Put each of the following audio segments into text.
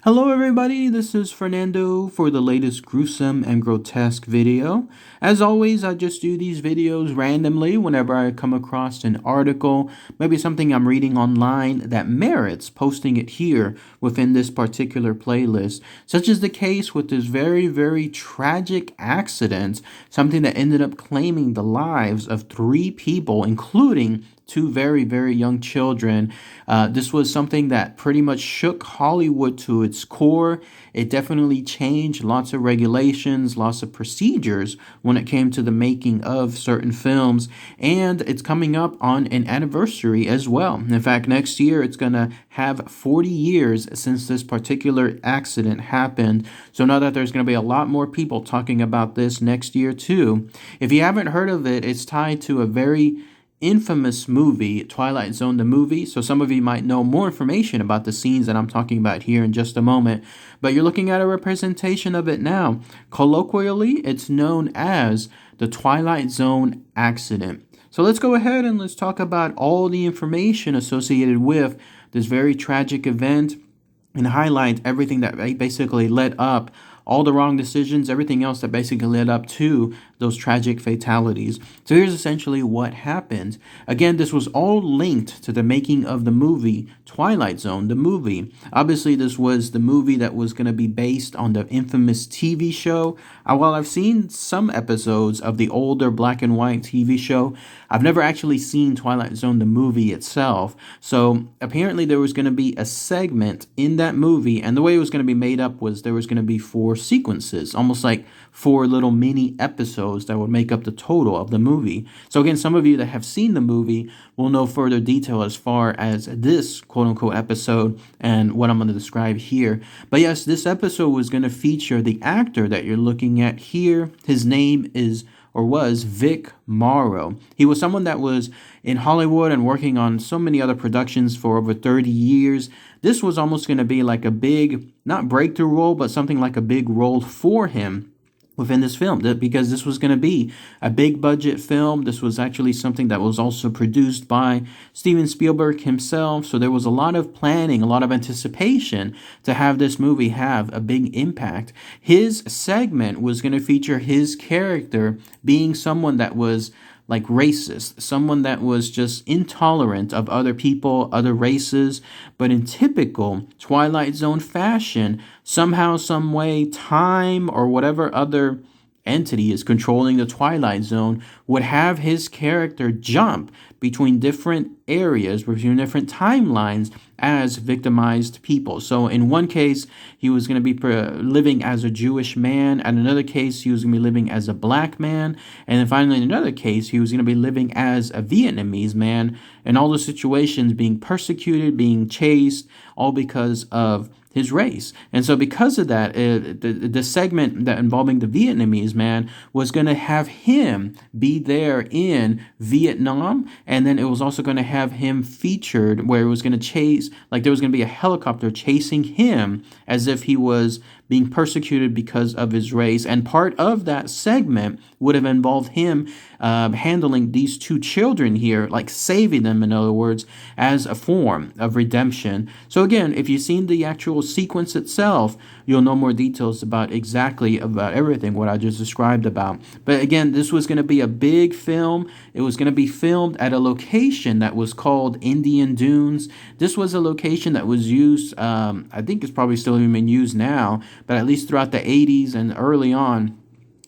Hello everybody, this is Fernando for the latest Gruesome and Grotesque video. As always, I just do these videos randomly whenever I come across an article, maybe something I'm reading online that merits posting it here within this particular playlist, such as the case with this very tragic accident, something that ended up claiming the lives of 3 people, including 2 very young children. This was something that pretty much shook Hollywood to its core. It definitely changed lots of regulations, lots of procedures when it came to the making of certain films. And it's coming up on an anniversary as well. In fact, next year it's going to have 40 years since this particular accident happened. So now that there's going to be a lot more people talking about this next year too. If you haven't heard of it, it's tied to a very infamous movie, Twilight Zone, the movie. So some of you might know more information about the scenes that I'm talking about here in just a moment, but you're looking at a representation of it now. Colloquially, it's known as the Twilight Zone Accident. So let's go ahead and let's talk about all the information associated with this very tragic event and highlight everything that basically led up, all the wrong decisions, everything else that basically led up to those tragic fatalities. So here's essentially what happened. Again, this was all linked to the making of the movie Twilight Zone, the movie. Obviously, this was the movie that was going to be based on the infamous TV show. While I've seen some episodes of the older black and white TV show, I've never actually seen Twilight Zone, the movie itself. So apparently there was going to be a segment in that movie, and the way it was going to be made up was there was going to be 4 sequences, almost like 4 little mini episodes that would make up the total of the movie. So again, some of you that have seen the movie will know further detail as far as this quote-unquote episode and what I'm going to describe here. But yes, this episode was going to feature the actor that you're looking at here. His name is or was Vic Morrow. He was someone that was in Hollywood and working on so many other productions for over 30 years. This was almost going to be like a big, not breakthrough role, but something like a big role for him within this film, because this was going to be a big budget film. This was actually something that was also produced by Steven Spielberg himself. So there was a lot of planning, a lot of anticipation to have this movie have a big impact. His segment was going to feature his character being someone that was like racist, someone that was just intolerant of other people, other races, but in typical Twilight Zone fashion, somehow, some way, time or whatever other entity is controlling the Twilight Zone would have his character jump between different areas, between different timelines as victimized people. So in one case, he was going to be living as a Jewish man. In another case, he was going to be living as a black man. And then finally, in another case, he was going to be living as a Vietnamese man. And all the situations being persecuted, being chased, all because of his race. And so because of that, the segment that involving the Vietnamese man was going to have him be there in Vietnam. And then it was also going to have him featured where it was going to chase, like there was going to be a helicopter chasing him as if he was being persecuted because of his race. And part of that segment would have involved him handling these 2 children here, like saving them, in other words, as a form of redemption. So again, if you've seen the actual sequence itself, you'll know more details about everything what I just described about. But again, this was going to be a big film. It was going to be filmed at a location that was called Indian Dunes. This was a location that was used, I think it's probably still even being used now, but at least throughout the 80s and early on,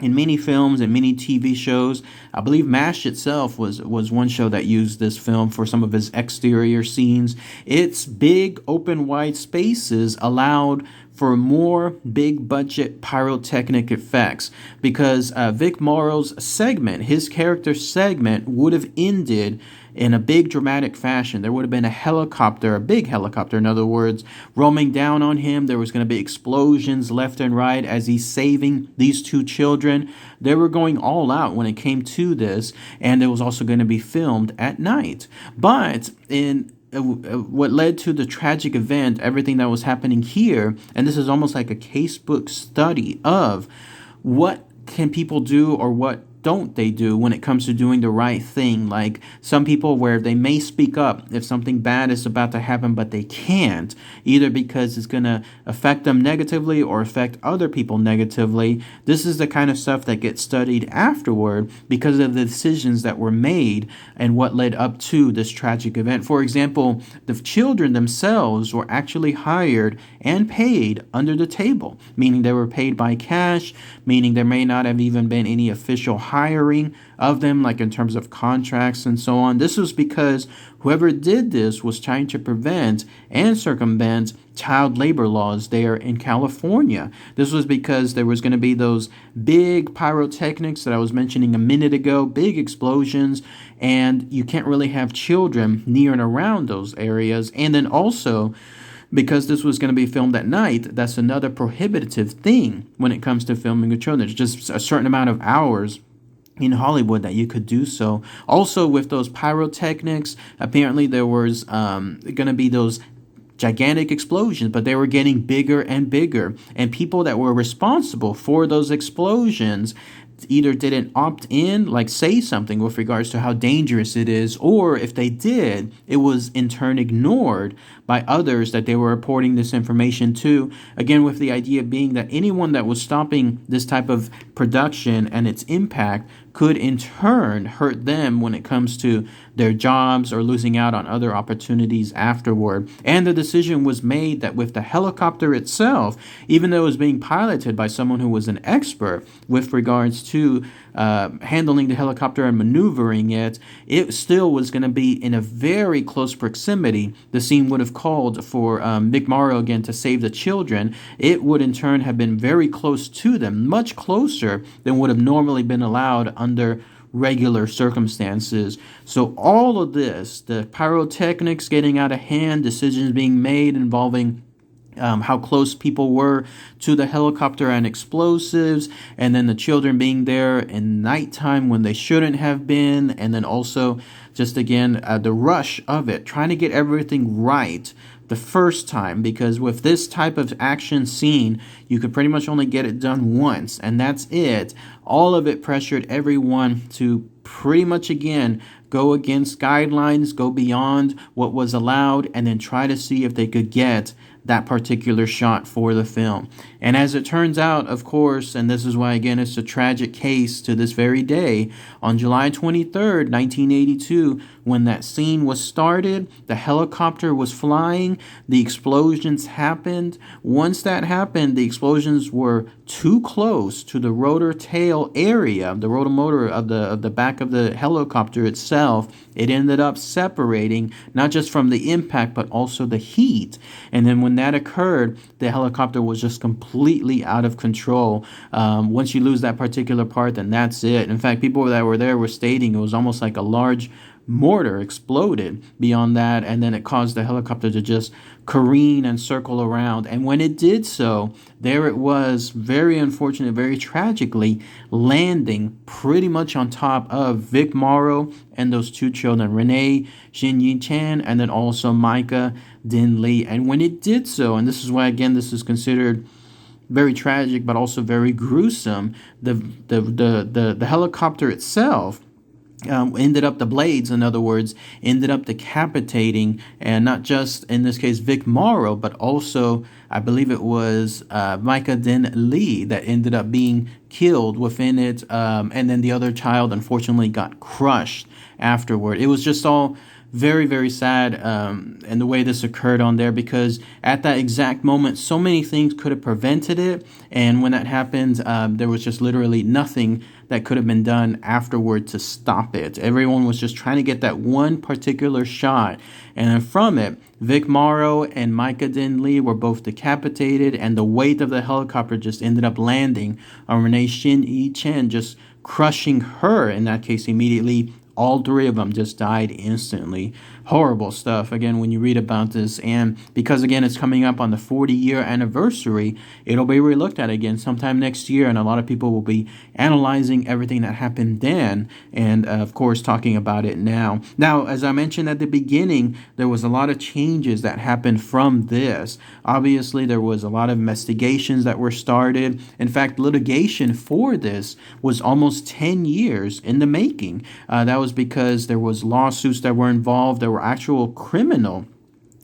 in many films and many TV shows. I believe MASH itself was one show that used this film for some of his exterior scenes. Its big open wide spaces allowed for more big budget pyrotechnic effects because Vic Morrow's segment, his character segment, would have ended in a big dramatic fashion. There would have been a helicopter, a big helicopter, in other words, roaming down on him. There was going to be explosions left and right as he's saving these 2 children. They were going all out when it came to this, and it was also going to be filmed at night. But in what led to the tragic event, everything that was happening here, and this is almost like a casebook study of what can people do or what don't they do when it comes to doing the right thing? Like some people where they may speak up if something bad is about to happen, but they can't, either because it's going to affect them negatively or affect other people negatively. This is the kind of stuff that gets studied afterward because of the decisions that were made and what led up to this tragic event. For example, the children themselves were actually hired and paid under the table, meaning they were paid by cash, meaning there may not have even been any official hiring of them, like in terms of contracts and so on. This was because whoever did this was trying to prevent and circumvent child labor laws there in California. This was because there was going to be those big pyrotechnics that I was mentioning a minute ago, big explosions, and you can't really have children near and around those areas. And then also, because this was going to be filmed at night, that's another prohibitive thing when it comes to filming with children. There's just a certain amount of hours in Hollywood that you could do so. Also, with those pyrotechnics, apparently there was going to be those gigantic explosions, but they were getting bigger and bigger. And people that were responsible for those explosions either didn't opt in, like say something with regards to how dangerous it is, or if they did, it was in turn ignored by others that they were reporting this information to. Again, with the idea being that anyone that was stopping this type of production and its impact could in turn hurt them when it comes to their jobs or losing out on other opportunities afterward. And the decision was made that with the helicopter itself, even though it was being piloted by someone who was an expert with regards to handling the helicopter and maneuvering it, it still was going to be in a very close proximity. The scene would have called for Vic Morrow again to save the children. It would in turn have been very close to them, much closer than would have normally been allowed under regular circumstances. So all of this, the pyrotechnics getting out of hand, decisions being made involving how close people were to the helicopter and explosives, and then the children being there in nighttime when they shouldn't have been, and then also just again the rush of it, trying to get everything right the first time, because with this type of action scene, you could pretty much only get it done once, and that's it. All of it pressured everyone to pretty much again go against guidelines, go beyond what was allowed, and then try to see if they could get that particular shot for the film. And as it turns out, of course, and this is why again it's a tragic case to this very day, on July 23rd, 1982, when that scene was started, the helicopter was flying, the explosions happened. Once that happened, the explosions were too close to the rotor tail area, the rotor motor of the back of the helicopter itself. It ended up separating, not just from the impact, but also the heat. And then when that occurred, the helicopter was just completely out of control. Once you lose that particular part, then that's it. In fact, people that were there were stating it was almost like a large mortar exploded beyond that, and then it caused the helicopter to just careen and circle around. And when it did so, there it was, very unfortunate, very tragically, landing pretty much on top of Vic Morrow and those two children, Renee Shin-Yi Chan, and then also Micah Din Lee. And when it did so, and this is why again this is considered very tragic but also very gruesome, the helicopter itself ended up, the blades, in other words, ended up decapitating, and not just, in this case, Vic Morrow, but also, I believe it was Micah Din Lee that ended up being killed within it, and then the other child, unfortunately, got crushed afterward. It was just all very, very sad, and the way this occurred on there, because at that exact moment, so many things could have prevented it, and when that happened, there was just literally nothing that could have been done afterward to stop it. Everyone was just trying to get that one particular shot, and then from it, Vic Morrow and Micah Din Lee were both decapitated, and the weight of the helicopter just ended up landing on Renee Shin-Yi Chen, just crushing her, in that case, immediately. All three of them just died instantly. horrible stuff, again, when you read about this. And because, again, it's coming up on the 40-year anniversary, it'll be relooked at again sometime next year, and a lot of people will be analyzing everything that happened then and, of course, talking about it now. Now, as I mentioned at the beginning, there was a lot of changes that happened from this. Obviously, there was a lot of investigations that were started. In fact, litigation for this was almost 10 years in the making. That was because there was lawsuits that were involved. There were actual criminal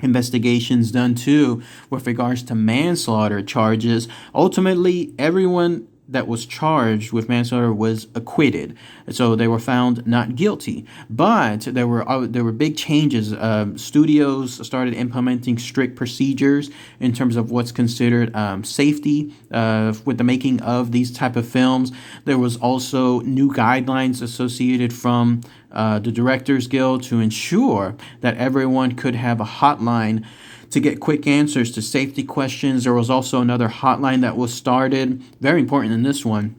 investigations done too with regards to manslaughter charges. Ultimately, everyone that was charged with manslaughter was acquitted, so they were found not guilty. But there were big changes. Studios started implementing strict procedures in terms of what's considered safety with the making of these type of films. There was also new guidelines associated from the Directors Guild to ensure that everyone could have a hotline to get quick answers to safety questions. There was also another hotline that was started, very important in this one,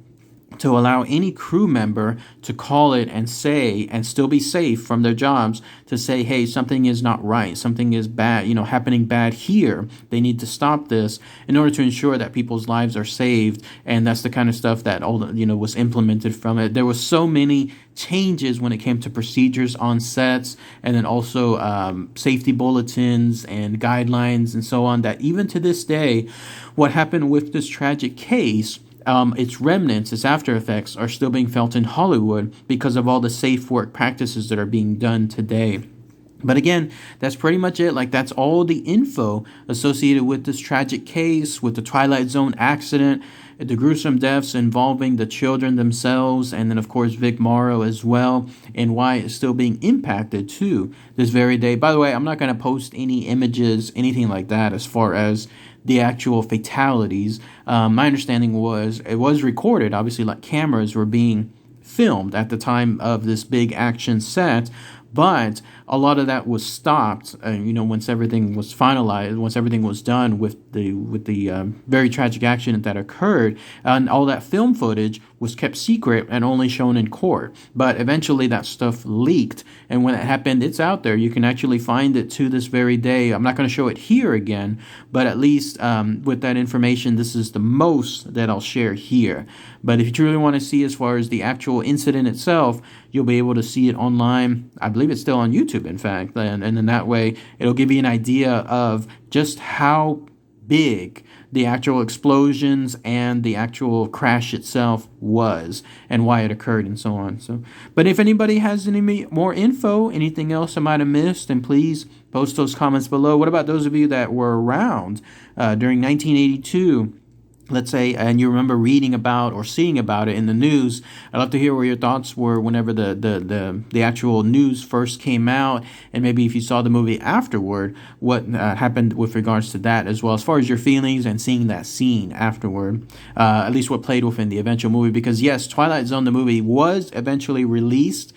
to allow any crew member to call it and say, and still be safe from their jobs, to say, hey, something is not right, something is bad, happening bad here. They need to stop this in order to ensure that people's lives are saved. And that's the kind of stuff that was implemented from it. There was so many changes when it came to procedures on sets, and then also safety bulletins and guidelines and so on, that even to this day, what happened with this tragic case, its remnants, its after effects are still being felt in Hollywood because of all the safe work practices that are being done today. But again, that's pretty much it. That's all the info associated with this tragic case, with the Twilight Zone accident, the gruesome deaths involving the children themselves, and then, of course, Vic Morrow as well, and why it's still being impacted to this very day. By the way, I'm not going to post any images, anything like that, as far as the actual fatalities. My understanding was it was recorded. Obviously, cameras were being filmed at the time of this big action set, but a lot of that was stopped, once everything was finalized, once everything was done with the very tragic accident that occurred, and all that film footage was kept secret and only shown in court. But eventually that stuff leaked, and when it happened, it's out there. You can actually find it to this very day. I'm not going to show it here again, but at least with that information, this is the most that I'll share here. But if you truly want to see as far as the actual incident itself, you'll be able to see it online. I believe it's still on YouTube, in fact, and in that way, it'll give you an idea of just how big the actual explosions and the actual crash itself was, and why it occurred, and so on. But if anybody has any more info, anything else I might have missed, then please post those comments below. What about those of you that were around during 1982? Let's say, and you remember reading about or seeing about it in the news. I'd love to hear where your thoughts were whenever the actual news first came out, and maybe if you saw the movie afterward, what happened with regards to that as well, as far as your feelings and seeing that scene afterward, at least what played within the eventual movie. Because yes, Twilight Zone, the movie, was eventually released,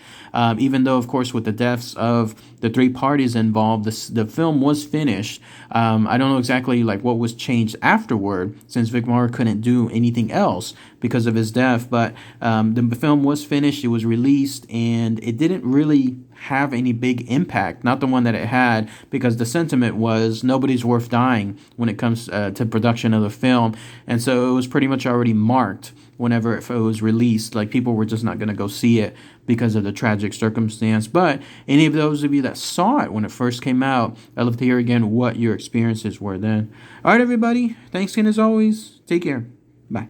even though, of course, with the deaths of the three parties involved, the film was finished. I don't know exactly what was changed afterward, since Vic Morrow couldn't do anything else because of his death. But the film was finished, it was released, and it didn't really have any big impact, not the one that it had, because the sentiment was nobody's worth dying when it comes to production of the film. And so it was pretty much already marked whenever it was released. People were just not going to go see it because of the tragic circumstance. But any of those of you that saw it when it first came out, I'd love to hear again what your experiences were then. All right, everybody. Thanks again as always. Take care. Bye.